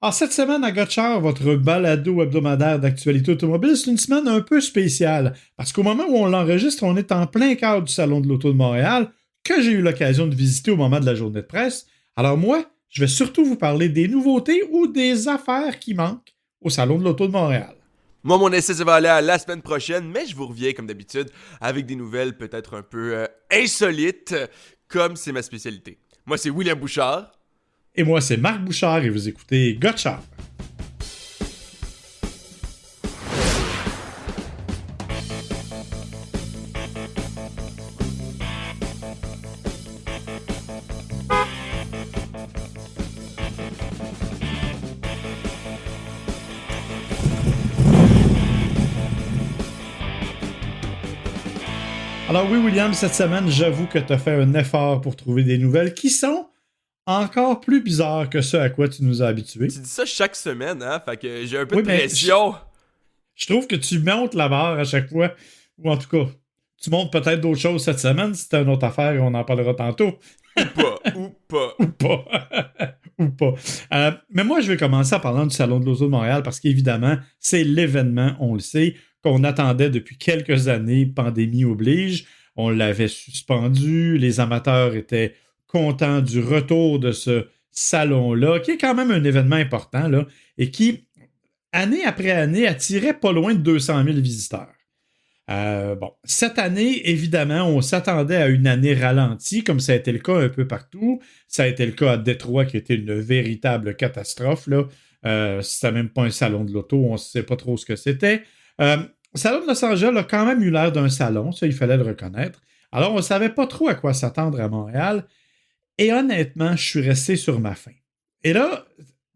Alors, cette semaine à Gotchard, votre balado hebdomadaire d'actualité automobile, c'est une semaine un peu spéciale. Parce qu'au moment où on l'enregistre, on est en plein cœur du Salon de l'Auto de Montréal, que j'ai eu l'occasion de visiter au moment de la journée de presse. Alors moi, je vais surtout vous parler des nouveautés ou des affaires qui manquent au Salon de l'Auto de Montréal. Moi, mon essai, ça va aller à la semaine prochaine, mais je vous reviens, comme d'habitude, avec des nouvelles peut-être un peu insolites, comme c'est ma spécialité. Moi, c'est William Bouchard. Et moi, c'est Marc Bouchard et vous écoutez Gotchard. Alors oui, William, cette semaine, j'avoue que tu as fait un effort pour trouver des nouvelles qui sont encore plus bizarres que ce à quoi tu nous as habitués. Tu dis ça chaque semaine, hein? Fait que j'ai un peu Oui, de mais pression. je trouve que tu montes la barre à chaque fois. Ou en tout cas, tu montes peut-être d'autres choses cette semaine. Si c'est une autre affaire, on en parlera tantôt. Ou pas. Ou pas. Ou pas. Mais moi, je vais commencer en parlant du Salon de l'Auto de Montréal parce qu'évidemment, c'est l'événement, on le sait, qu'on attendait depuis quelques années, pandémie oblige. On l'avait suspendu. Les amateurs étaient contents du retour de ce salon-là, qui est quand même un événement important, là, et qui, année après année, attirait pas loin de 200 000 visiteurs. Cette année, évidemment, on s'attendait à une année ralentie, comme ça a été le cas un peu partout. Ça a été le cas à Détroit, qui était une véritable catastrophe, là. C'était même pas un salon de l'auto, on ne sait pas trop ce que c'était. Le salon de Los Angeles a quand même eu l'air d'un salon, ça, il fallait le reconnaître. Alors, on ne savait pas trop à quoi s'attendre à Montréal. Et honnêtement, je suis resté sur ma faim. Et là,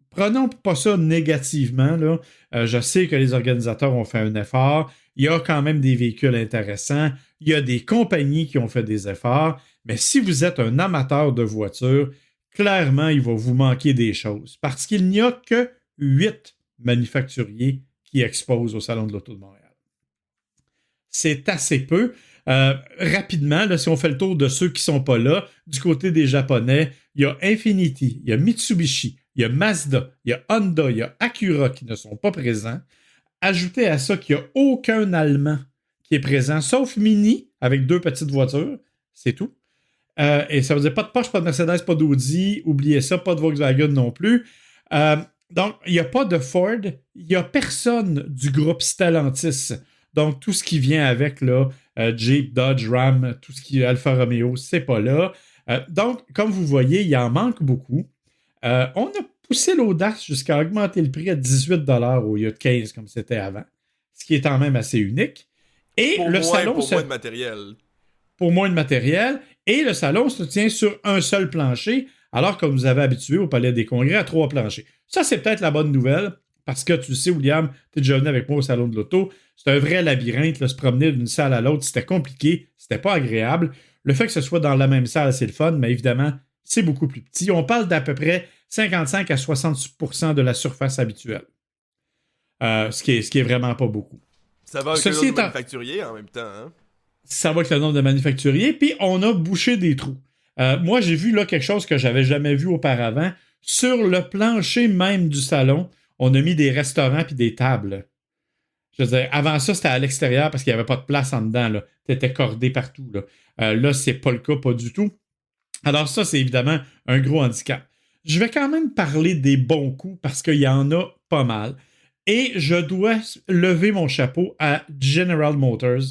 prenons pas ça négativement, là. Je sais que les organisateurs ont fait un effort. Il y a quand même des véhicules intéressants. Il y a des compagnies qui ont fait des efforts. Mais si vous êtes un amateur de voitures, clairement, il va vous manquer des choses. Parce qu'il n'y a que 8 manufacturiers qui exposent au Salon de l'Auto de Montréal. C'est assez peu. Rapidement, là, si on fait le tour de ceux qui ne sont pas là, du côté des Japonais, il y a Infiniti, il y a Mitsubishi, il y a Mazda, il y a Honda, il y a Acura qui ne sont pas présents. Ajoutez à ça qu'il n'y a aucun Allemand qui est présent, sauf Mini, avec 2 petites voitures. C'est tout. Et ça veut dire pas de Porsche, pas de Mercedes, pas d'Audi. Oubliez ça, pas de Volkswagen non plus. Donc, il n'y a pas de Ford. Il n'y a personne du groupe Stellantis. Donc, tout ce qui vient avec, là, Jeep, Dodge, Ram, tout ce qui est Alfa Romeo, c'est pas là. Donc, comme vous voyez, il en manque beaucoup. On a poussé l'audace jusqu'à augmenter le prix à 18 $ au lieu de 15 comme c'était avant, ce qui est quand même assez unique. Et Pour le moins, salon pour moins de matériel. pour moins de matériel. Et le salon se tient sur un seul plancher, alors que vous avez habitué au Palais des Congrès à 3 planchers. Ça, c'est peut-être la bonne nouvelle, parce que tu sais, William, tu es déjà venu avec moi au Salon de l'Auto. C'est un vrai labyrinthe, là, se promener d'une salle à l'autre. C'était compliqué, c'était pas agréable. Le fait que ce soit dans la même salle, c'est le fun, mais évidemment, c'est beaucoup plus petit. On parle d'à peu près 55 à 60% de la surface habituelle. Ce qui est vraiment pas beaucoup. Ça va avec le nombre de manufacturiers en même temps, hein? Ça va avec le nombre de manufacturiers, puis on a bouché des trous. Moi, j'ai vu là quelque chose que j'avais jamais vu auparavant. Sur le plancher même du salon, on a mis des restaurants puis des tables. Je veux dire, avant ça, c'était à l'extérieur parce qu'il n'y avait pas de place en dedans. Tu étais cordé partout. Là, c'est pas le cas, pas du tout. Alors ça, c'est évidemment un gros handicap. Je vais quand même parler des bons coups parce qu'il y en a pas mal. Et je dois lever mon chapeau à General Motors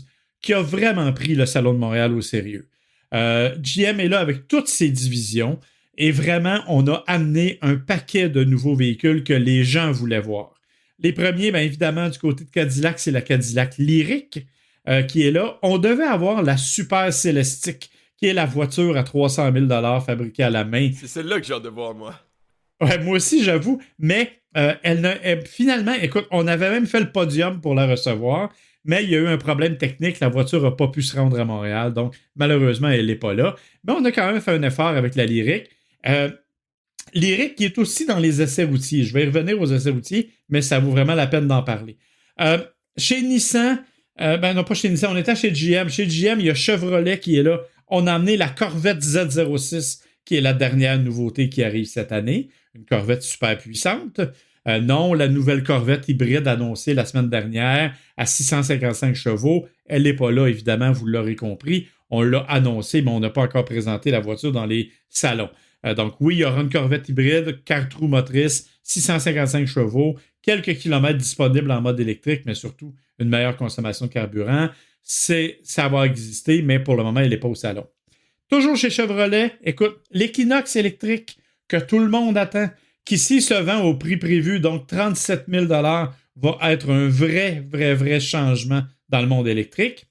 qui a vraiment pris le Salon de Montréal au sérieux. GM est là avec toutes ses divisions et vraiment, on a amené un paquet de nouveaux véhicules que les gens voulaient voir. Les premiers, bien évidemment, du côté de Cadillac, c'est la Cadillac Lyriq qui est là. On devait avoir la Super Celestiq, qui est la voiture à 300 000 $ fabriquée à la main. C'est celle-là que j'ai hâte de voir, moi. Ouais, moi aussi, j'avoue. Mais finalement, écoute, on avait même fait le podium pour la recevoir, mais il y a eu un problème technique. La voiture n'a pas pu se rendre à Montréal, donc malheureusement, elle n'est pas là. Mais on a quand même fait un effort avec la Lyriq. Lyriq qui est aussi dans les essais routiers. Je vais y revenir aux essais routiers, mais ça vaut vraiment la peine d'en parler. Chez Nissan, non pas chez Nissan, on était chez GM. Chez GM, il y a Chevrolet qui est là. On a amené la Corvette Z06, qui est la dernière nouveauté qui arrive cette année. une Corvette super puissante. Non, la nouvelle Corvette hybride annoncée la semaine dernière à 655 chevaux, elle n'est pas là, évidemment, vous l'aurez compris. On l'a annoncé, mais on n'a pas encore présenté la voiture dans les salons. Donc oui, il y aura une Corvette hybride, 4 roues motrices, 655 chevaux, quelques kilomètres disponibles en mode électrique, mais surtout une meilleure consommation de carburant. Ça va exister, mais pour le moment, elle n'est pas au salon. Toujours chez Chevrolet, écoute, l'Equinox électrique que tout le monde attend, qui ici se vend au prix prévu, donc 37 000 $, va être un vrai changement dans le monde électrique.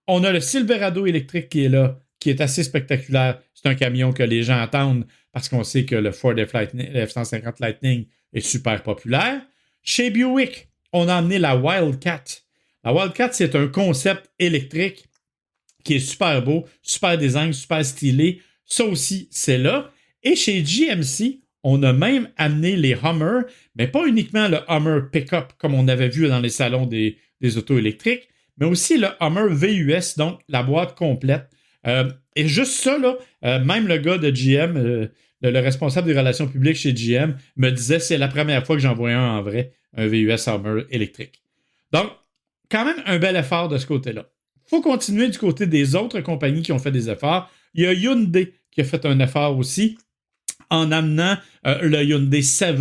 On a le Silverado électrique qui est là, qui est assez spectaculaire. C'est un camion que les gens attendent parce qu'on sait que le Ford F-150 Lightning est super populaire. Chez Buick, on a amené la Wildcat. La Wildcat, c'est un concept électrique qui est super beau, super design, super stylé. Ça aussi, c'est là. Et chez GMC, on a même amené les Hummer, mais pas uniquement le Hummer Pickup comme on avait vu dans les salons des autos électriques, mais aussi le Hummer VUS, donc la boîte complète. Et juste ça, là, même le gars de GM, le responsable des relations publiques chez GM, me disait c'est la première fois que j'en voyais un en vrai, un VUS Hummer électrique. Donc, quand même un bel effort de ce côté-là. Il faut continuer du côté des autres compagnies qui ont fait des efforts. Il y a Hyundai qui a fait un effort aussi en amenant le Hyundai 7,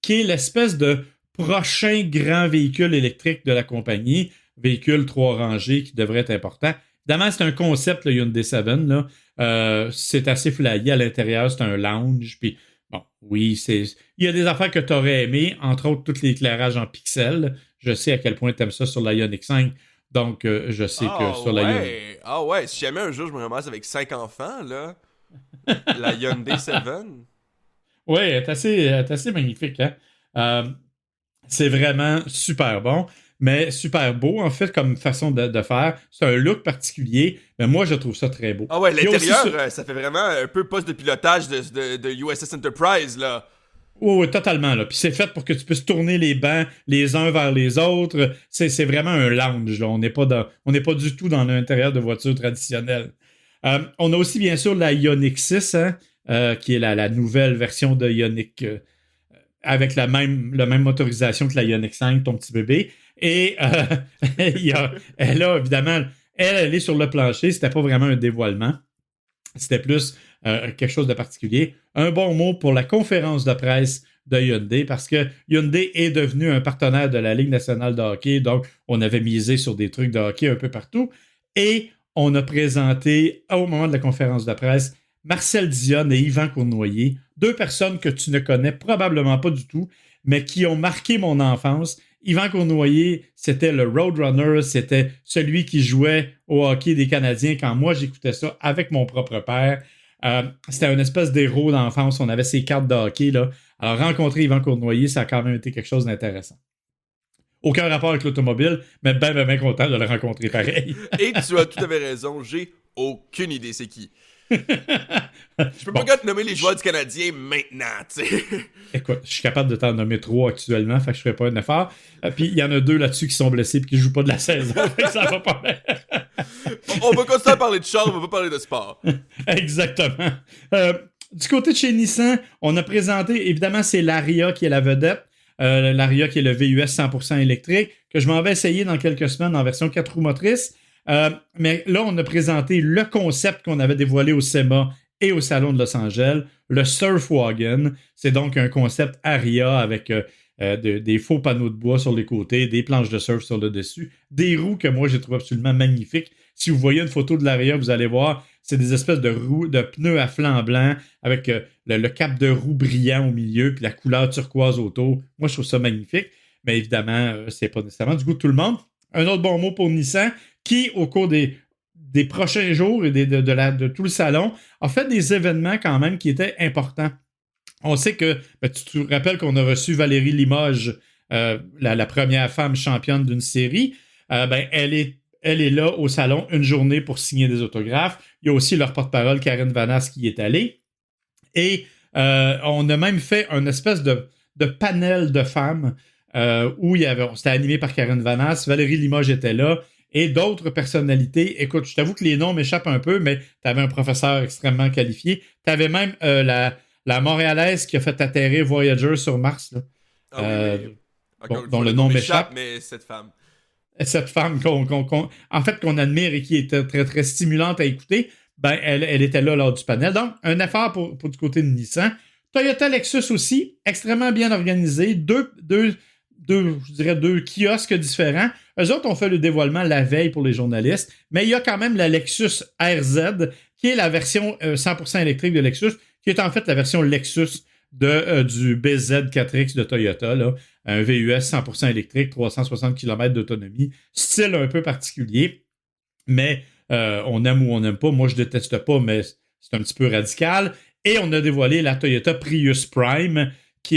qui est l'espèce de prochain grand véhicule électrique de la compagnie, véhicule 3 rangées qui devrait être important. Évidemment, c'est un concept, le Hyundai 7. Là. C'est assez flyé à l'intérieur, c'est un lounge. Puis, bon, oui, il y a des affaires que tu aurais aimées, entre autres, tout l'éclairage en pixels. Je sais à quel point tu aimes ça sur la Ioniq 5. Donc, je sais que sur la Hyundai... Ah ouais, si jamais un jour je me ramasse avec 5 enfants, là, la Hyundai 7... Oui, elle est assez magnifique. Hein? C'est vraiment super bon, mais super beau, en fait, comme façon de faire. C'est un look particulier, mais moi, je trouve ça très beau. Ah ouais, l'intérieur, ça fait vraiment un peu poste de pilotage de USS Enterprise, là. Oui, totalement. Là. Puis c'est fait pour que tu puisses tourner les bancs les uns vers les autres. C'est vraiment un lounge. Là. On n'est pas du tout dans l'intérieur de voitures traditionnelles. On a aussi, bien sûr, la Ioniq 6, hein, qui est la nouvelle version de Ioniq avec la même motorisation que la Ioniq 5, ton petit bébé. Et elle a, évidemment, elle est sur le plancher. C'était pas vraiment un dévoilement. C'était plus quelque chose de particulier. Un bon mot pour la conférence de presse de Hyundai, parce que Hyundai est devenu un partenaire de la Ligue nationale de hockey, donc on avait misé sur des trucs de hockey un peu partout, et on a présenté, au moment de la conférence de presse, Marcel Dionne et Yvan Cournoyer, deux personnes que tu ne connais probablement pas du tout, mais qui ont marqué mon enfance. Yvan Cournoyer, c'était le Roadrunner, c'était celui qui jouait au hockey des Canadiens quand moi j'écoutais ça avec mon propre père. C'était une espèce d'héros d'enfance, on avait ses cartes de hockey, là. Alors rencontrer Yvan Cournoyer, ça a quand même été quelque chose d'intéressant. Aucun rapport avec l'automobile, mais ben content de le rencontrer pareil. Et tu as tout à fait raison, j'ai aucune idée c'est qui. Je peux pas te nommer les joueurs du Canadien maintenant, tu sais. Écoute, je suis capable de t'en nommer 3 actuellement, fait que je ferai pas un effort. Puis il y en a 2 là-dessus qui sont blessés et qui jouent pas de la saison. Ça va pas bien. On va continuer à parler de char, on va pas parler de sport. Exactement. Du côté de chez Nissan, on a présenté, évidemment, c'est l'Aria qui est la vedette. L'Aria qui est le VUS 100% électrique, que je m'en vais essayer dans quelques semaines en version 4 roues motrices. Mais là, on a présenté le concept qu'on avait dévoilé au SEMA et au Salon de Los Angeles, le Surf Wagon. C'est donc un concept Aria avec des faux panneaux de bois sur les côtés, des planches de surf sur le dessus, des roues que moi j'ai trouvé absolument magnifiques. Si vous voyez une photo de l'Aria, vous allez voir, c'est des espèces de roues, de pneus à flanc blanc avec le cap de roue brillant au milieu puis la couleur turquoise autour. Moi, je trouve ça magnifique. Mais évidemment, c'est pas nécessairement du goût de tout le monde. Un autre bon mot pour Nissan, qui, au cours des prochains jours et de tout le salon, a fait des événements quand même qui étaient importants. On sait que, tu te rappelles qu'on a reçu Valérie Limoges, la première femme championne d'une série. Elle est là au salon une journée pour signer des autographes. Il y a aussi leur porte-parole, Karine Vanasse, qui est allée. Et on a même fait une espèce de panel de femmes où c'était animé par Karine Vanasse. Valérie Limoges était là. Et d'autres personnalités. Écoute, je t'avoue que les noms m'échappent un peu, mais tu avais un professeur extrêmement qualifié. Tu avais même la Montréalaise qui a fait atterrir Voyager sur Mars, là, Ah oui. dont le nom m'échappe. Mais cette femme. Cette femme qu'on admire et qui est très, très stimulante à écouter, ben, elle était là lors du panel. Donc, un effort pour du côté de Nissan. Toyota Lexus aussi, extrêmement bien organisé. Je dirais deux kiosques différents. Eux autres ont fait le dévoilement la veille pour les journalistes, mais il y a quand même la Lexus RZ, qui est la version 100% électrique de Lexus, qui est en fait la version Lexus du BZ4X de Toyota, là. Un VUS 100% électrique, 360 km d'autonomie, style un peu particulier, mais on aime ou on n'aime pas. Moi, je déteste pas, mais c'est un petit peu radical. Et on a dévoilé la Toyota Prius Prime,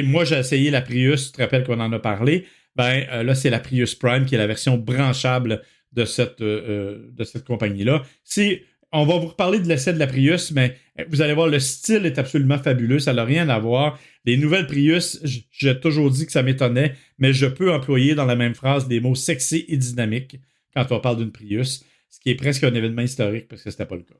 moi, j'ai essayé la Prius, tu te rappelles qu'on en a parlé. Là, c'est la Prius Prime, qui est la version branchable de cette compagnie-là. On va vous reparler de l'essai de la Prius, mais vous allez voir, le style est absolument fabuleux. Ça n'a rien à voir. Les nouvelles Prius, j'ai toujours dit que ça m'étonnait, mais je peux employer dans la même phrase des mots sexy et dynamiques quand on parle d'une Prius, ce qui est presque un événement historique parce que c'était pas le cas.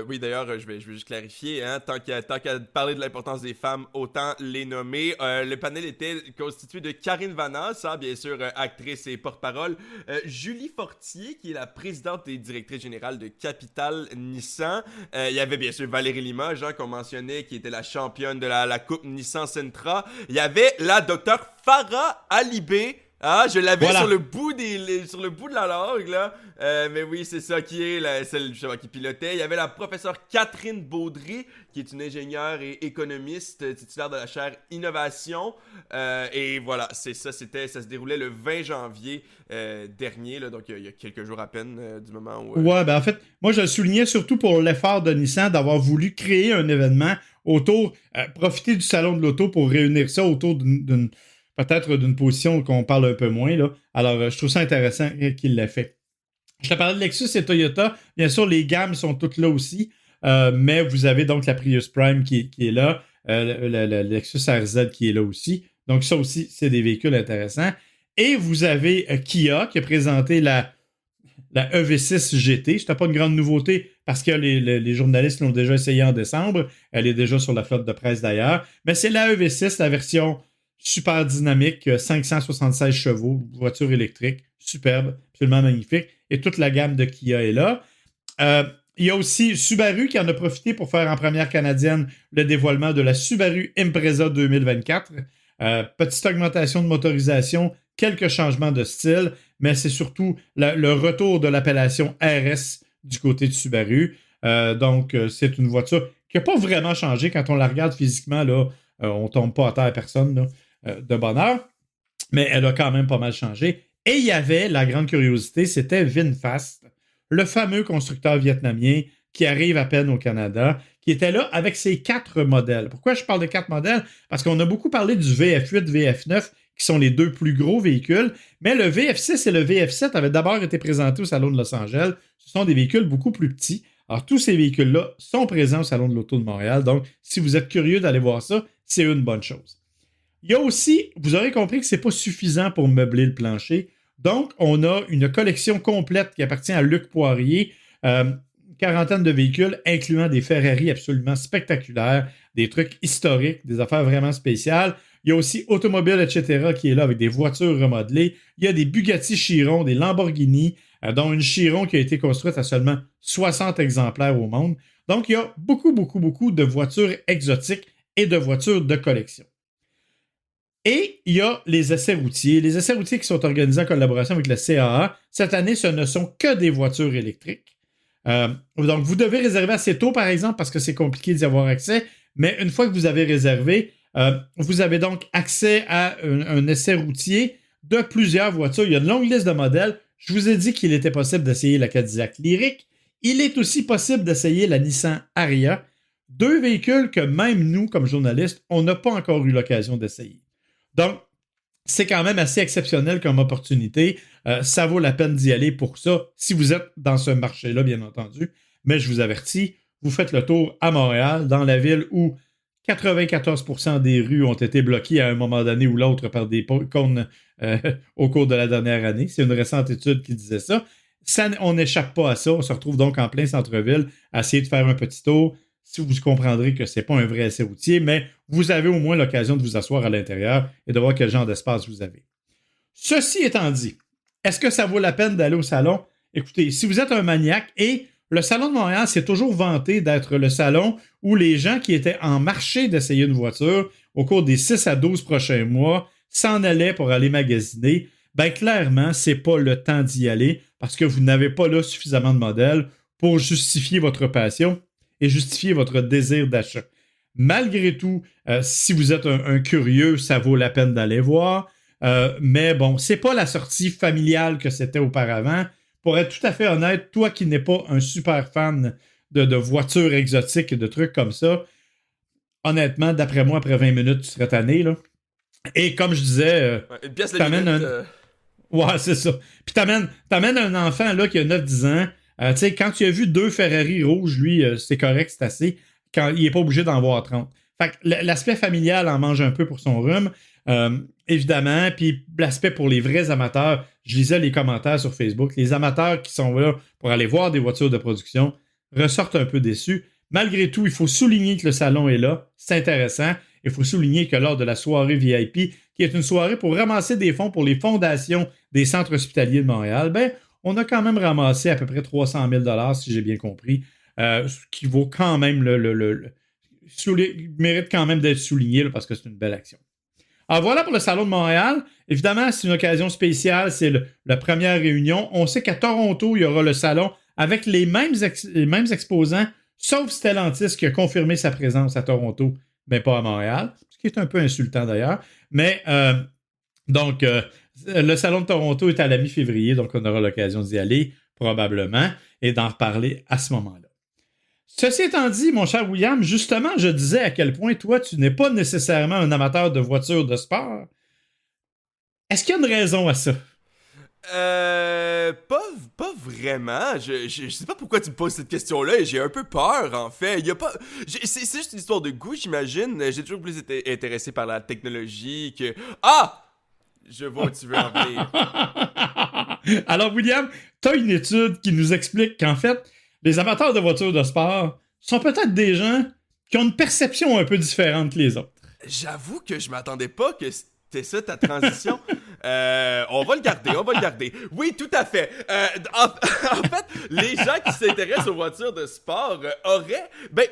Oui, d'ailleurs, je vais juste clarifier, hein, tant qu'à parler de l'importance des femmes, autant les nommer. Le panel était constitué de Karine Vanasse, bien sûr, actrice et porte-parole, Julie Fortier, qui est la présidente et directrice générale de Capital Nissan. Il y avait bien sûr Valérie Limoges, qu'on mentionnait, qui était la championne de la Coupe Nissan Sentra. Il y avait la docteure Farah Alibé. Ah, je l'avais sur le bout de la langue, là. Mais oui, c'est ça qui est celle justement, qui pilotait. Il y avait la professeure Catherine Baudry, qui est une ingénieure et économiste titulaire de la chaire Innovation. Et voilà, c'est ça, ça se déroulait le 20 janvier dernier, là, donc il y a quelques jours à peine du moment où... Ouais, ben en fait, moi je le soulignais surtout pour l'effort de Nissan d'avoir voulu créer un événement profiter du salon de l'auto pour réunir ça autour peut-être d'une position qu'on parle un peu moins, là. Alors, je trouve ça intéressant qu'il l'ait fait. Je te parlais de Lexus et Toyota. Bien sûr, les gammes sont toutes là aussi, mais vous avez donc la Prius Prime qui est là, le Lexus RZ qui est là aussi. Donc, ça aussi, c'est des véhicules intéressants. Et vous avez Kia qui a présenté la EV6 GT. C'était pas une grande nouveauté parce que les journalistes l'ont déjà essayé en décembre. Elle est déjà sur la flotte de presse d'ailleurs. Mais c'est la EV6, la version super dynamique, 576 chevaux, voiture électrique, superbe, absolument magnifique. Et toute la gamme de Kia est là. Il y a aussi Subaru qui en a profité pour faire en première canadienne le dévoilement de la Subaru Impreza 2024. Petite augmentation de motorisation, quelques changements de style, mais c'est surtout le retour de l'appellation RS du côté de Subaru. Donc, c'est une voiture qui n'a pas vraiment changé. Quand on la regarde physiquement, là, on ne tombe pas à terre personne, là. De bonheur, mais elle a quand même pas mal changé. Et il y avait, la grande curiosité, c'était VinFast, le fameux constructeur vietnamien qui arrive à peine au Canada, qui était là avec ses 4 modèles. Pourquoi je parle de 4 modèles? Parce qu'on a beaucoup parlé du VF8, VF9, qui sont les 2 plus gros véhicules, mais le VF6 et le VF7 avaient d'abord été présentés au Salon de Los Angeles. Ce sont des véhicules beaucoup plus petits. Alors, tous ces véhicules-là sont présents au Salon de l'Auto de Montréal. Donc, si vous êtes curieux d'aller voir ça, c'est une bonne chose. Il y a aussi, vous aurez compris que ce n'est pas suffisant pour meubler le plancher. Donc, on a une collection complète qui appartient à Luc Poirier, une quarantaine de véhicules, incluant des Ferrari absolument spectaculaires, des trucs historiques, des affaires vraiment spéciales. Il y a aussi Automobile, etc., qui est là avec des voitures remodelées. Il y a des Bugatti Chiron, des Lamborghini, dont une Chiron qui a été construite à seulement 60 exemplaires au monde. Donc, il y a beaucoup, beaucoup, beaucoup de voitures exotiques et de voitures de collection. Et il y a les essais routiers. Les essais routiers qui sont organisés en collaboration avec le CAA. Cette année, ce ne sont que des voitures électriques. Donc, vous devez réserver assez tôt, par exemple, parce que c'est compliqué d'y avoir accès. Mais une fois que vous avez réservé, vous avez donc accès à un essai routier de plusieurs voitures. Il y a une longue liste de modèles. Je vous ai dit qu'il était possible d'essayer la Cadillac Lyriq. Il est aussi possible d'essayer la Nissan Ariya. 2 véhicules que même nous, comme journalistes, on n'a pas encore eu l'occasion d'essayer. Donc, c'est quand même assez exceptionnel comme opportunité. Ça vaut la peine d'y aller pour ça, si vous êtes dans ce marché-là, bien entendu. Mais je vous avertis, vous faites le tour à Montréal, dans la ville où 94% des rues ont été bloquées à un moment donné ou l'autre par des cônes au cours de la dernière année. C'est une récente étude qui disait ça. On n'échappe pas à ça. On se retrouve donc en plein centre-ville à essayer de faire un petit tour. si vous comprendrez que c'est pas un vrai essai routier, mais vous avez au moins l'occasion de vous asseoir à l'intérieur et de voir quel genre d'espace vous avez. Ceci étant dit, est-ce que ça vaut la peine d'aller au salon? Écoutez, si vous êtes un maniaque, et le Salon de Montréal s'est toujours vanté d'être le salon où les gens qui étaient en marché d'essayer une voiture au cours des 6 à 12 prochains mois s'en allaient pour aller magasiner, ben clairement, c'est pas le temps d'y aller parce que vous n'avez pas là suffisamment de modèles pour justifier votre passion et justifier votre désir d'achat. Malgré tout, si vous êtes un curieux, ça vaut la peine d'aller voir. Mais bon, c'est pas la sortie familiale que c'était auparavant. Pour être tout à fait honnête, toi qui n'es pas un super fan de voitures exotiques et de trucs comme ça, honnêtement, d'après moi, après 20 minutes, tu serais tanné, là. Et comme je disais, une pièce de minute. Ouais, c'est ça. Puis t'amènes un enfant là qui a 9-10 ans. Tu sais, quand tu as vu 2 Ferrari rouges, lui, c'est correct, c'est assez. Quand il n'est pas obligé d'en voir 30. Fait que l'aspect familial en mange un peu pour son rhume. Évidemment, puis l'aspect pour les vrais amateurs, je lisais les commentaires sur Facebook, les amateurs qui sont là pour aller voir des voitures de production ressortent un peu déçus. Malgré tout, il faut souligner que le salon est là, c'est intéressant. Il faut souligner que lors de la soirée VIP, qui est une soirée pour ramasser des fonds pour les fondations des centres hospitaliers de Montréal, ben, on a quand même ramassé à peu près 300 000 $ si j'ai bien compris, ce qui vaut quand même mérite quand même d'être souligné là, parce que c'est une belle action. Alors voilà pour le Salon de Montréal. Évidemment, c'est une occasion spéciale, c'est la première réunion. On sait qu'à Toronto, il y aura le salon avec les mêmes exposants, sauf Stellantis qui a confirmé sa présence à Toronto, mais pas à Montréal, ce qui est un peu insultant d'ailleurs. Mais donc, le Salon de Toronto est à la mi-février, donc on aura l'occasion d'y aller probablement et d'en reparler à ce moment-là. Ceci étant dit, mon cher William, justement, je disais à quel point toi, tu n'es pas nécessairement un amateur de voitures de sport. Est-ce qu'il y a une raison à ça? Pas vraiment. Je sais pas pourquoi tu me poses cette question-là et j'ai un peu peur, en fait. C'est juste une histoire de goût, j'imagine. J'ai toujours plus été intéressé par la technologie que... Ah! Je vois où tu veux en venir. Alors, William, tu as une étude qui nous explique qu'en fait, les amateurs de voitures de sport sont peut-être des gens qui ont une perception un peu différente que les autres. J'avoue que je m'attendais pas que c'était ça ta transition. On va le garder. Oui, tout à fait. En fait, les gens qui s'intéressent aux voitures de sport auraient... Ben,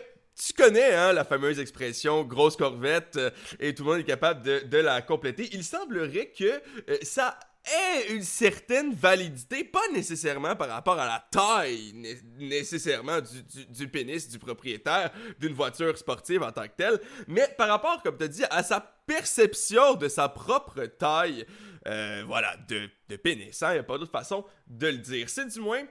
tu connais hein, la fameuse expression « grosse corvette et tout le monde est capable de la compléter ». Il semblerait que ça ait une certaine validité, pas nécessairement par rapport à la taille nécessairement du pénis du propriétaire d'une voiture sportive en tant que telle, mais par rapport, comme tu as dit, à sa perception de sa propre taille, voilà, de pénis. Il n'y a pas d'autre façon de le dire. C'est du moins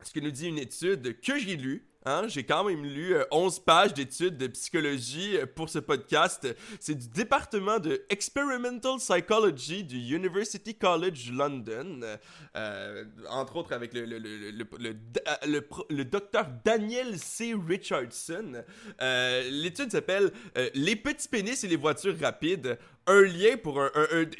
ce que nous dit une étude que j'ai lue. Hein, j'ai quand même lu 11 pages d'études de psychologie pour ce podcast. C'est du département de Experimental Psychology du University College London, entre autres avec le docteur Daniel C. Richardson. L'étude s'appelle Les petits pénis et les voitures rapides. Un lien pour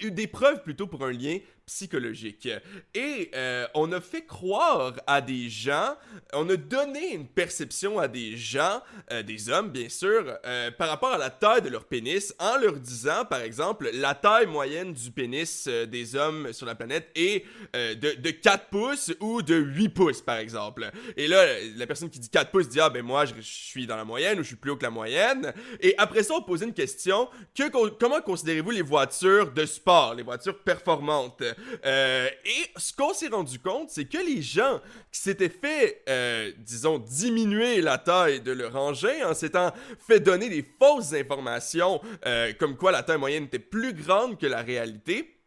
des preuves plutôt pour un lien psychologique. Et on a fait croire à des gens, on a donné une perception à des gens, des hommes bien sûr, par rapport à la taille de leur pénis, en leur disant par exemple la taille moyenne du pénis des hommes sur la planète est de 4 pouces ou de 8 pouces par exemple. Et là, la personne qui dit 4 pouces dit « Ah ben moi je suis dans la moyenne ou je suis plus haut que la moyenne ». Et après ça, on posait une question, comment considérez-vous les voitures de sport, les voitures performantes? Et ce qu'on s'est rendu compte, c'est que les gens qui s'étaient fait, disons, diminuer la taille de leur engin en s'étant fait donner des fausses informations comme quoi la taille moyenne était plus grande que la réalité,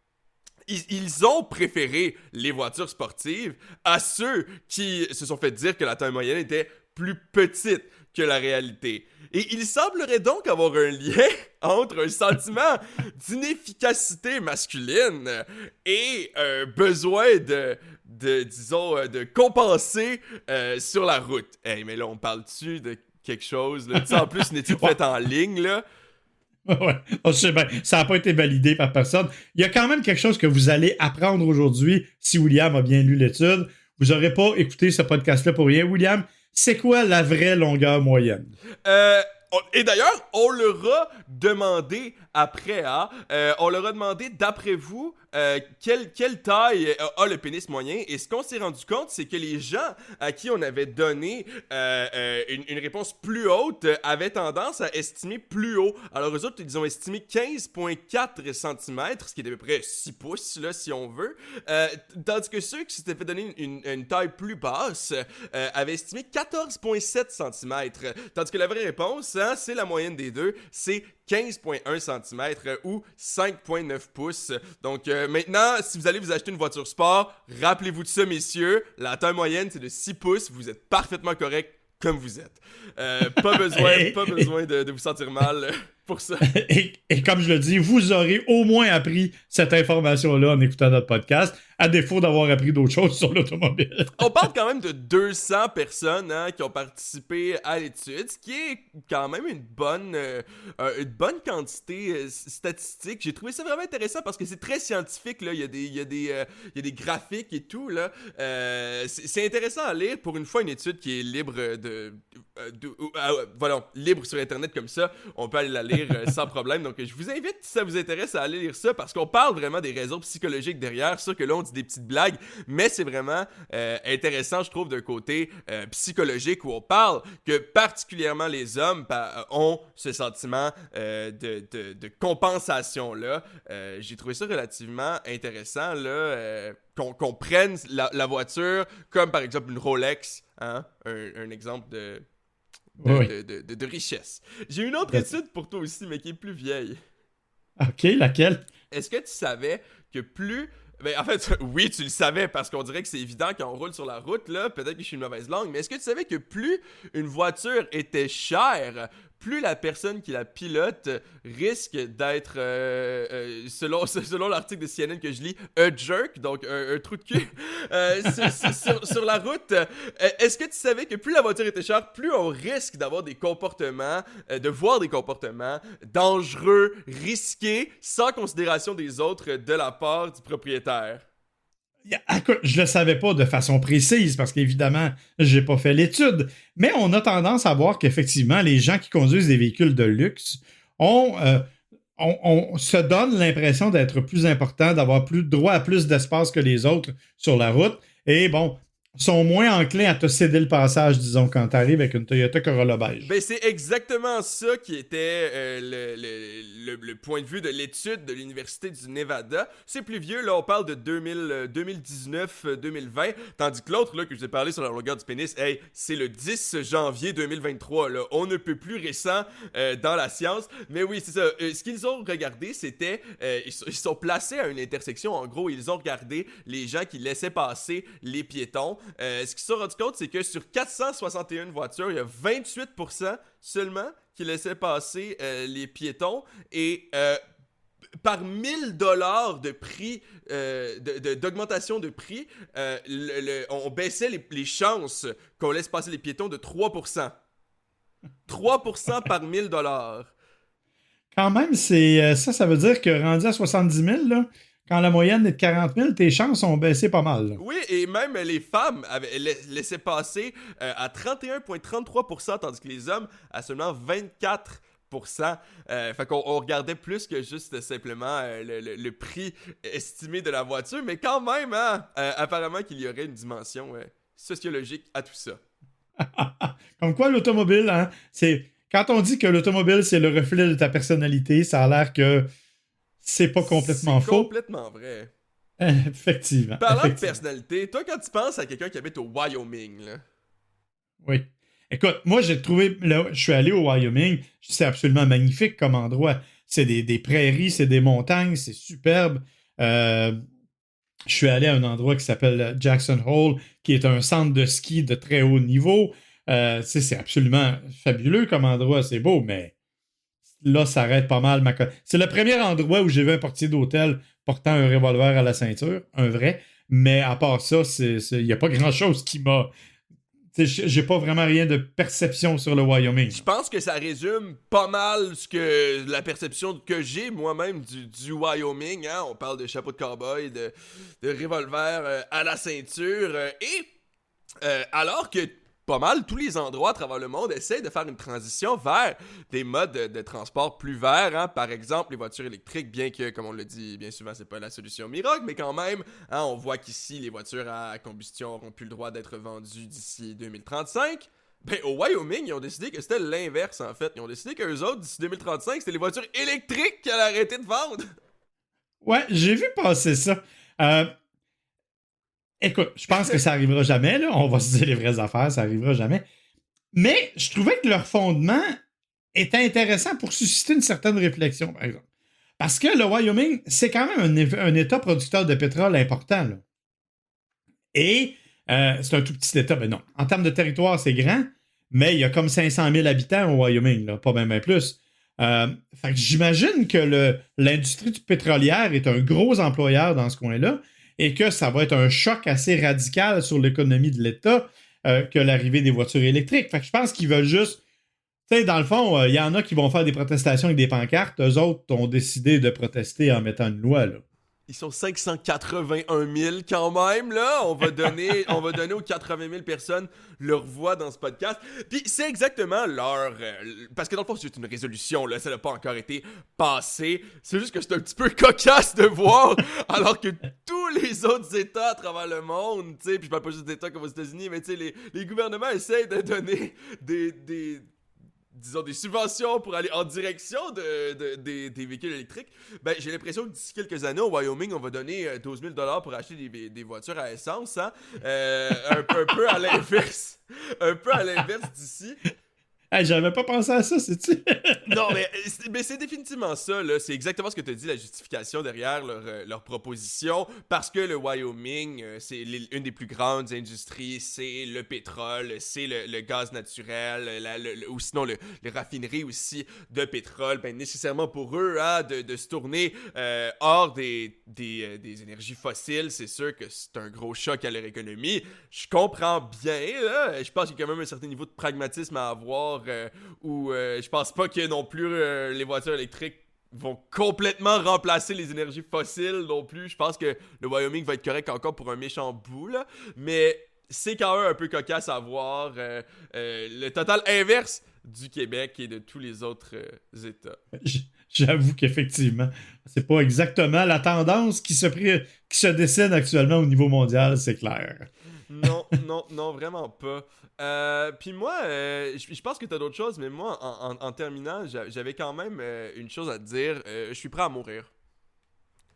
ils ont préféré les voitures sportives à ceux qui se sont fait dire que la taille moyenne était plus petite que la réalité. Et il semblerait donc avoir un lien entre un sentiment d'inefficacité masculine et un besoin de compenser sur la route. Hey, mais là, on parle-tu de quelque chose, là? Tu sais, en plus, une étude faite en ligne, là. Ouais, je sais bien, ça n'a pas été validé par personne. Il y a quand même quelque chose que vous allez apprendre aujourd'hui si William a bien lu l'étude. Vous n'aurez pas écouté ce podcast-là pour rien. William, c'est quoi la vraie longueur moyenne? Et d'ailleurs, on leur a demandé après, hein, on leur a demandé, d'après vous, quelle taille a le pénis moyen. Et ce qu'on s'est rendu compte, c'est que les gens à qui on avait donné une réponse plus haute avaient tendance à estimer plus haut. Alors eux autres, ils ont estimé 15,4 cm, ce qui est à peu près 6 pouces, là, si on veut. Tandis que ceux qui s'étaient fait donner une taille plus basse avaient estimé 14,7 cm. Tandis que la vraie réponse, hein, c'est la moyenne des deux, c'est 15,1 cm ou 5,9 pouces. Donc maintenant, si vous allez vous acheter une voiture sport, rappelez-vous de ça, messieurs. La taille moyenne, c'est de 6 pouces. Vous êtes parfaitement correct comme vous êtes. Pas besoin de vous sentir mal pour ça. Et comme je le dis, vous aurez au moins appris cette information-là en écoutant notre podcast, à défaut d'avoir appris d'autres choses sur l'automobile. On parle quand même de 200 personnes, hein, qui ont participé à l'étude, ce qui est quand même une bonne quantité statistique. J'ai trouvé ça vraiment intéressant parce que c'est très scientifique, là. Il y a des graphiques et tout, là. C'est intéressant à lire. Pour une fois, une étude qui est libre voilà, libre sur Internet comme ça. On peut aller la lire sans problème. Donc, je vous invite, si ça vous intéresse, à aller lire ça parce qu'on parle vraiment des raisons psychologiques derrière. Sûr que là, on dit des petites blagues, mais c'est vraiment intéressant, je trouve, d'un côté psychologique où on parle que particulièrement les hommes ont ce sentiment de compensation-là. J'ai trouvé ça relativement intéressant, là, qu'on prenne la voiture comme par exemple une Rolex, hein, un exemple de richesse. J'ai une autre étude pour toi aussi, mais qui est plus vieille. OK, laquelle? Est-ce que tu savais que plus... Ben, en fait, oui, tu le savais, parce qu'on dirait que c'est évident quand on roule sur la route, là, peut-être que je suis une mauvaise langue, mais est-ce que tu savais que plus une voiture était chère, plus la personne qui la pilote risque d'être, selon l'article de CNN que je lis, a jerk, donc un trou de cul, sur la route. Est-ce que tu savais que plus la voiture était chère, plus on risque d'avoir des comportements, de voir des comportements dangereux, risqués, sans considération des autres de la part du propriétaire? Écoute, je le savais pas de façon précise parce qu'évidemment, j'ai pas fait l'étude, mais on a tendance à voir qu'effectivement, les gens qui conduisent des véhicules de luxe on se donne l'impression d'être plus important, d'avoir plus droit à plus d'espace que les autres sur la route et bon, sont moins enclins à te céder le passage, disons, quand tu arrives avec une Toyota Corolla beige. Ben, c'est exactement ça qui était le point de vue de l'étude de l'Université du Nevada. C'est plus vieux, là, on parle de 2019-2020, tandis que l'autre, là, que je vous ai parlé sur la longueur du pénis, hey, c'est le 10 janvier 2023, là. On ne peut plus récent dans la science. Mais oui, c'est ça. Ce qu'ils ont regardé, c'était... ils sont placés à une intersection. En gros, ils ont regardé les gens qui laissaient passer les piétons. Ce qu'ils se sont rendu compte, c'est que sur 461 voitures, il y a 28% seulement qui laissaient passer les piétons et par 1000$ de prix, d'augmentation de prix, on baissait les chances qu'on laisse passer les piétons de 3%. 3% par 1000$. Quand même, ça veut dire que rendu à 70 000, là, quand la moyenne est de 40 000, tes chances ont baissé pas mal. Là. Oui, et même les femmes avaient laissé passer à 31,33%, tandis que les hommes à seulement 24%. Fait qu'on regardait plus que juste simplement le prix estimé de la voiture, mais quand même, hein, apparemment qu'il y aurait une dimension sociologique à tout ça. Comme quoi, l'automobile, hein, c'est... Quand on dit que l'automobile, c'est le reflet de ta personnalité, ça a l'air que c'est pas complètement faux. C'est complètement vrai. Effectivement. Parlant de personnalité, toi, quand tu penses à quelqu'un qui habite au Wyoming, là... Oui. Écoute, moi, j'ai trouvé... Là, je suis allé au Wyoming. C'est absolument magnifique comme endroit. C'est des prairies, c'est des montagnes, c'est superbe. Je suis allé à un endroit qui s'appelle Jackson Hole, qui est un centre de ski de très haut niveau. C'est absolument fabuleux comme endroit, c'est beau, mais là, ça arrête pas mal. C'est le premier endroit où j'ai vu un portier d'hôtel portant un revolver à la ceinture, un vrai, mais à part ça, il n'y a pas grand-chose qui m'a... J'ai pas vraiment rien de perception sur le Wyoming. Je pense que ça résume pas mal la perception que j'ai moi-même du Wyoming. Hein? On parle de chapeau de cowboy, de revolver à la ceinture. Alors que pas mal tous les endroits à travers le monde essayent de faire une transition vers des modes de transport plus verts. Hein. Par exemple, les voitures électriques, bien que, comme on le dit bien souvent, c'est pas la solution miracle, mais quand même, hein, on voit qu'ici, les voitures à combustion n'auront plus le droit d'être vendues d'ici 2035. Ben, au Wyoming, ils ont décidé que c'était l'inverse, en fait. Ils ont décidé qu'eux autres, d'ici 2035, c'était les voitures électriques qu'elle a arrêté de vendre. Ouais, j'ai vu passer ça. Écoute, je pense que ça arrivera jamais, là. On va se dire les vraies affaires, ça arrivera jamais. Mais je trouvais que leur fondement était intéressant pour susciter une certaine réflexion, par exemple. Parce que le Wyoming, c'est quand même un État producteur de pétrole important, là. Et c'est un tout petit État. Ben non, en termes de territoire, c'est grand, mais il y a comme 500 000 habitants au Wyoming, là, pas même plus. Fait que j'imagine que l'industrie pétrolière est un gros employeur dans ce coin-là et que ça va être un choc assez radical sur l'économie de l'État que l'arrivée des voitures électriques. Fait que je pense qu'ils veulent juste... Tu sais, dans le fond, il y en a qui vont faire des protestations avec des pancartes. Eux autres ont décidé de protester en mettant une loi, là. Ils sont 581 000 quand même, là. On va donner aux 80 000 personnes leur voix dans ce podcast. Puis c'est exactement leur... parce que dans le fond, c'est juste une résolution, là. Ça n'a pas encore été passé. C'est juste que c'est un petit peu cocasse de voir, alors que tous les autres États à travers le monde, tu sais, puis je parle pas juste d'États comme aux États-Unis, mais tu sais, les gouvernements essayent de donner disons, des subventions pour aller en direction des véhicules électriques, ben, j'ai l'impression que d'ici quelques années, au Wyoming, on va donner 12 000 $ pour acheter des voitures à essence, hein? Un peu à l'inverse. Un peu à l'inverse d'ici. Hey, j'avais pas pensé à ça, c'est-tu? Non, mais c'est définitivement ça, là. C'est exactement ce que tu as dit, la justification derrière leur proposition. Parce que le Wyoming, c'est une des plus grandes industries, c'est le pétrole, c'est le gaz naturel, ou sinon les raffineries aussi de pétrole. Ben, nécessairement pour eux, hein, de se tourner hors des énergies fossiles, c'est sûr que c'est un gros choc à leur économie. Je comprends bien, là. Je pense qu'il y a quand même un certain niveau de pragmatisme à avoir. Où je pense pas que non plus les voitures électriques vont complètement remplacer les énergies fossiles non plus. Je pense que le Wyoming va être correct encore pour un méchant bout, là. Mais c'est quand même un peu cocasse à voir le total inverse du Québec et de tous les autres États. J'avoue qu'effectivement, c'est pas exactement la tendance qui se dessine actuellement au niveau mondial, c'est clair. Non, vraiment pas. Puis moi, je pense que t'as d'autres choses, mais moi, en terminant, j'avais quand même une chose à te dire. Je suis prêt à mourir.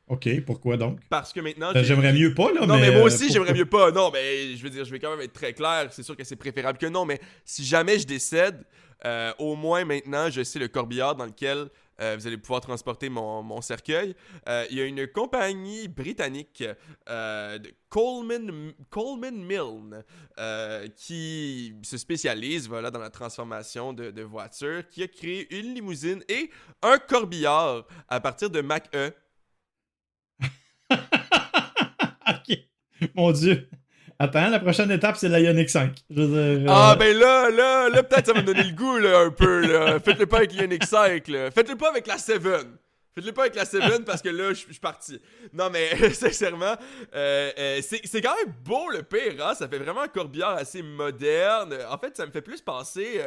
OK, pourquoi donc? Parce que maintenant... j'aimerais mieux pas, là, non, mais moi aussi, pourquoi? j'aimerais mieux pas. Non, mais je veux dire, je vais quand même être très clair. C'est sûr que c'est préférable que non, mais si jamais je décède, au moins maintenant, je sais le corbillard dans lequel vous allez pouvoir transporter mon cercueil. Il y a une compagnie britannique de Coleman Milne qui se spécialise voilà, dans la transformation de voitures, qui a créé une limousine et un corbillard à partir de Mach-E. OK. Mon Dieu. Attends, la prochaine étape, c'est la Ioniq 5. Je veux dire, Ah, ben là, peut-être ça va me donner le goût, là, un peu, là. Faites-le pas avec l'Ioniq 5, là. Faites-le pas avec la 7. Faites-le pas avec la 7 parce que là, je suis parti. Non, mais sincèrement, c'est quand même beau le pire, hein? Ça fait vraiment un corbillard assez moderne. En fait, ça me fait plus penser, tu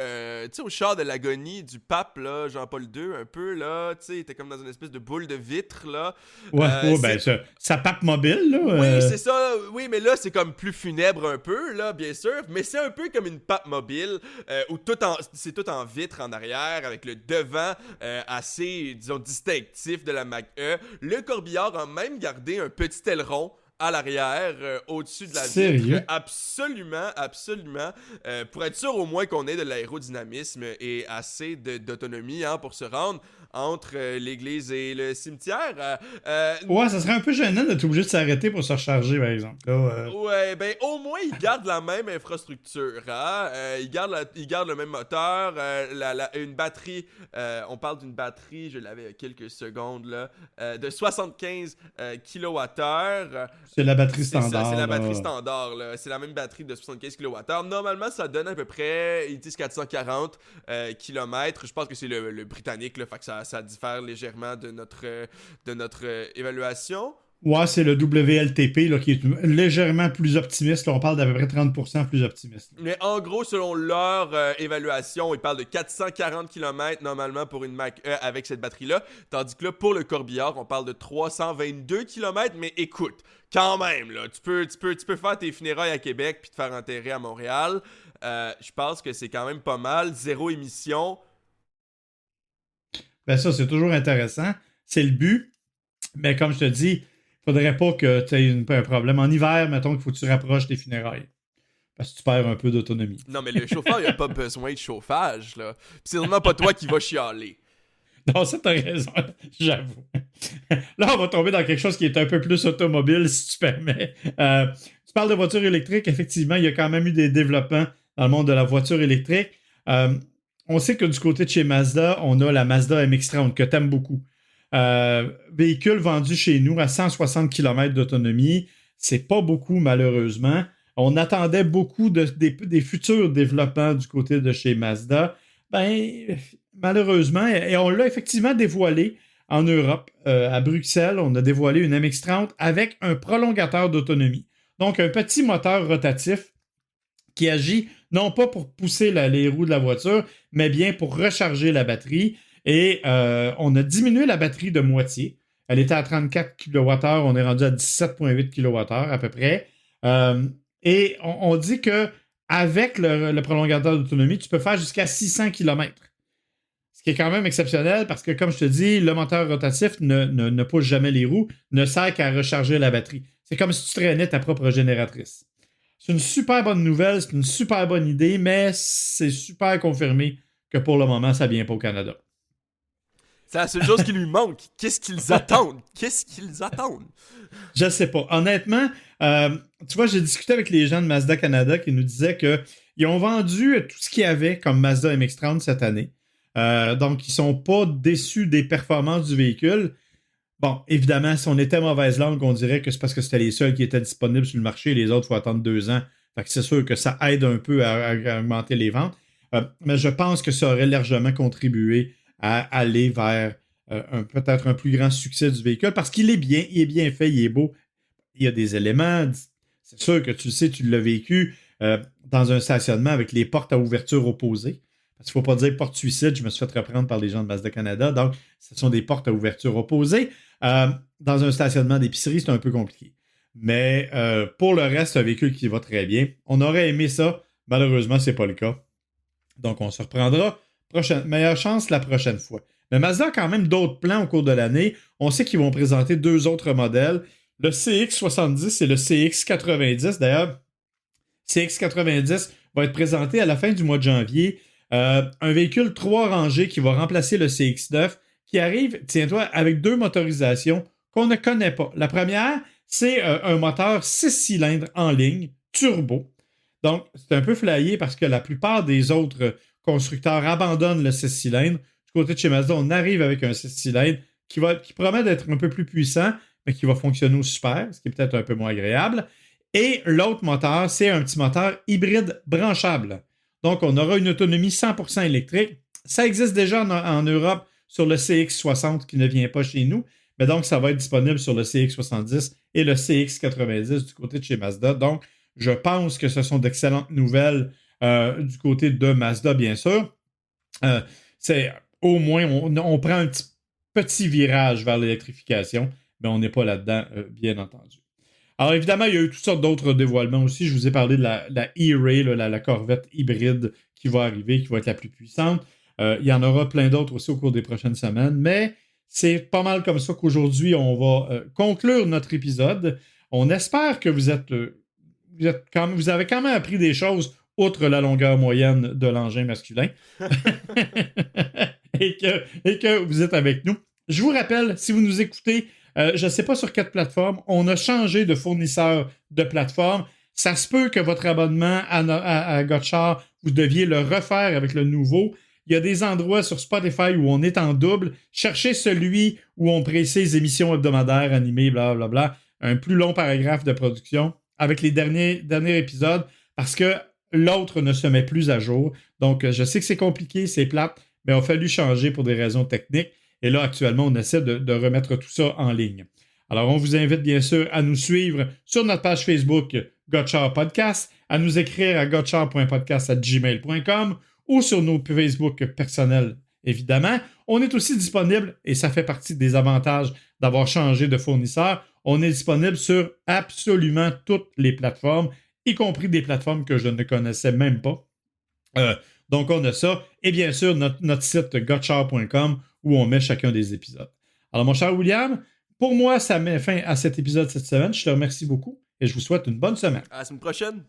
sais, au char de l'agonie du pape, là, Jean-Paul II, un peu, là. Tu sais, il était comme dans une espèce de boule de vitre, là. Ouais, ben, ça pape mobile, là. Oui, c'est ça. Oui, mais là, c'est comme plus funèbre un peu, là, bien sûr. Mais c'est un peu comme une pape mobile où c'est tout en vitre en arrière, avec le devant assez, disons, distinctif de la Mach-E. Le corbillard a même gardé un petit aileron à l'arrière, au-dessus de la vitre. Absolument. Pour être sûr au moins qu'on ait de l'aérodynamisme et assez d'autonomie hein, pour se rendre entre l'église et le cimetière. Ouais, ça serait un peu gênant d'être obligé de s'arrêter pour se recharger, par exemple. Là, Ouais, ben au moins, ils gardent la même infrastructure. Hein? Ils gardent le même moteur. Une batterie, on parle d'une batterie, je l'avais il y a quelques secondes, là, de 75 kWh. C'est la batterie standard. C'est la batterie standard. Là. C'est la même batterie de 75 kWh. Normalement, ça donne à peu près, ils disent 440 km. Je pense que c'est le britannique, là, fait que ça diffère légèrement de notre évaluation. Ouais, c'est le WLTP là, qui est légèrement plus optimiste. Là, on parle d'à peu près 30% plus optimiste. Mais en gros, selon leur évaluation, ils parlent de 440 km normalement pour une Mach E avec cette batterie-là. Tandis que là, pour le Corbillard, on parle de 322 km. Mais écoute, quand même, là, tu peux faire tes funérailles à Québec puis te faire enterrer à Montréal. Je pense que c'est quand même pas mal. Zéro émission. Ben ça, c'est toujours intéressant. C'est le but. Mais comme je te dis, faudrait pas que tu aies un problème. En hiver, mettons qu'il faut que tu rapproches tes funérailles. Parce que tu perds un peu d'autonomie. Non, mais le chauffeur, il a pas besoin de chauffage, là. Pis c'est vraiment pas toi qui vas chialer. Non, ça, t'as raison. J'avoue. Là, on va tomber dans quelque chose qui est un peu plus automobile, si tu permets. Tu parles de voitures électriques. Effectivement, il y a quand même eu des développements dans le monde de la voiture électrique. On sait que du côté de chez Mazda, on a la Mazda MX-30 que t'aimes beaucoup. Véhicule vendu chez nous à 160 km d'autonomie. C'est pas beaucoup, malheureusement. On attendait beaucoup des futurs développements du côté de chez Mazda. Ben, malheureusement, et on l'a effectivement dévoilé en Europe. À Bruxelles, on a dévoilé une MX-30 avec un prolongateur d'autonomie. Donc, un petit moteur rotatif qui agit non pas pour pousser les roues de la voiture, mais bien pour recharger la batterie. Et on a diminué la batterie de moitié. Elle était à 34 kWh, on est rendu à 17,8 kWh à peu près. Et on dit que avec le prolongateur d'autonomie, tu peux faire jusqu'à 600 km. Ce qui est quand même exceptionnel parce que, comme je te dis, le moteur rotatif ne pousse jamais les roues, ne sert qu'à recharger la batterie. C'est comme si tu traînais ta propre génératrice. C'est une super bonne nouvelle, c'est une super bonne idée, mais c'est super confirmé que pour le moment, ça ne vient pas au Canada. C'est la seule chose qui lui manque. Qu'est-ce qu'ils attendent? Qu'est-ce qu'ils attendent? Je sais pas. Honnêtement, tu vois, j'ai discuté avec les gens de Mazda Canada qui nous disaient qu'ils ont vendu tout ce qu'il y avait comme Mazda MX-30 cette année. Donc, ils sont pas déçus des performances du véhicule. Bon, évidemment, si on était mauvaise langue, on dirait que c'est parce que c'était les seuls qui étaient disponibles sur le marché et les autres, il faut attendre 2 ans. Fait que c'est sûr que ça aide un peu à augmenter les ventes. Mais je pense que ça aurait largement contribué à aller vers peut-être un plus grand succès du véhicule parce qu'il est bien fait, il est beau. Il y a des éléments. C'est sûr que tu le sais, tu l'as vécu dans un stationnement avec les portes à ouverture opposées. Parce qu'il ne faut pas dire porte suicide, je me suis fait reprendre par les gens de Mazda Canada. Donc, ce sont des portes à ouverture opposées. Dans un stationnement d'épicerie, c'est un peu compliqué. Mais pour le reste, c'est un véhicule qui va très bien. On aurait aimé ça. Malheureusement, ce n'est pas le cas. Donc, on se reprendra. Meilleure chance la prochaine fois. Mais Mazda a quand même d'autres plans au cours de l'année. On sait qu'ils vont présenter 2 autres modèles. Le CX-70 et le CX-90. D'ailleurs, CX-90 va être présenté à la fin du mois de janvier. Un véhicule 3 rangées qui va remplacer le CX-9 qui arrive, tiens-toi, avec 2 motorisations qu'on ne connaît pas. La première, c'est un moteur 6 cylindres en ligne, turbo. Donc, c'est un peu flyé parce que la plupart des autres constructeurs abandonnent le 6 cylindres. Du côté de chez Mazda, on arrive avec un 6 cylindres qui promet d'être un peu plus puissant, mais qui va fonctionner au super, ce qui est peut-être un peu moins agréable. Et l'autre moteur, c'est un petit moteur hybride branchable. Donc, on aura une autonomie 100% électrique. Ça existe déjà en Europe sur le CX60 qui ne vient pas chez nous. Mais donc, ça va être disponible sur le CX70 et le CX90 du côté de chez Mazda. Donc, je pense que ce sont d'excellentes nouvelles du côté de Mazda, bien sûr. C'est au moins, on prend un petit virage vers l'électrification, mais on n'est pas là-dedans, bien entendu. Alors évidemment, il y a eu toutes sortes d'autres dévoilements aussi. Je vous ai parlé de la E-Ray, la Corvette hybride qui va arriver, qui va être la plus puissante. Il y en aura plein d'autres aussi au cours des prochaines semaines, mais c'est pas mal comme ça qu'aujourd'hui, on va conclure notre épisode. On espère que vous avez quand même appris des choses outre la longueur moyenne de l'engin masculin et que vous êtes avec nous. Je vous rappelle, si vous nous écoutez, je ne sais pas sur quelle plateforme, on a changé de fournisseur de plateforme. Ça se peut que votre abonnement à Gotchard, vous deviez le refaire avec le nouveau. Il y a des endroits sur Spotify où on est en double. Cherchez celui où on précise émissions hebdomadaires, animées, blablabla. Un plus long paragraphe de production avec les derniers épisodes parce que l'autre ne se met plus à jour. Donc, je sais que c'est compliqué, c'est plate, mais il a fallu changer pour des raisons techniques. Et là, actuellement, on essaie de remettre tout ça en ligne. Alors, on vous invite bien sûr à nous suivre sur notre page Facebook Gotchard Podcast, à nous écrire à gotchard.podcast@gmail.com ou sur nos Facebook personnels, évidemment. On est aussi disponible, et ça fait partie des avantages d'avoir changé de fournisseur, on est disponible sur absolument toutes les plateformes, y compris des plateformes que je ne connaissais même pas. Donc, on a ça. Et bien sûr, notre site gotchard.com où on met chacun des épisodes. Alors, mon cher William, pour moi, ça met fin à cet épisode cette semaine. Je te remercie beaucoup et je vous souhaite une bonne semaine. À la semaine prochaine.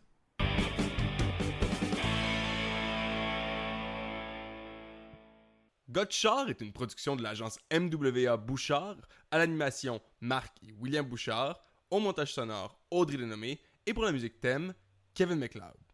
Gotchard est une production de l'agence MWA Bouchard, à l'animation Marc et William Bouchard, au montage sonore Audrey Denomé et pour la musique thème Kevin MacLeod.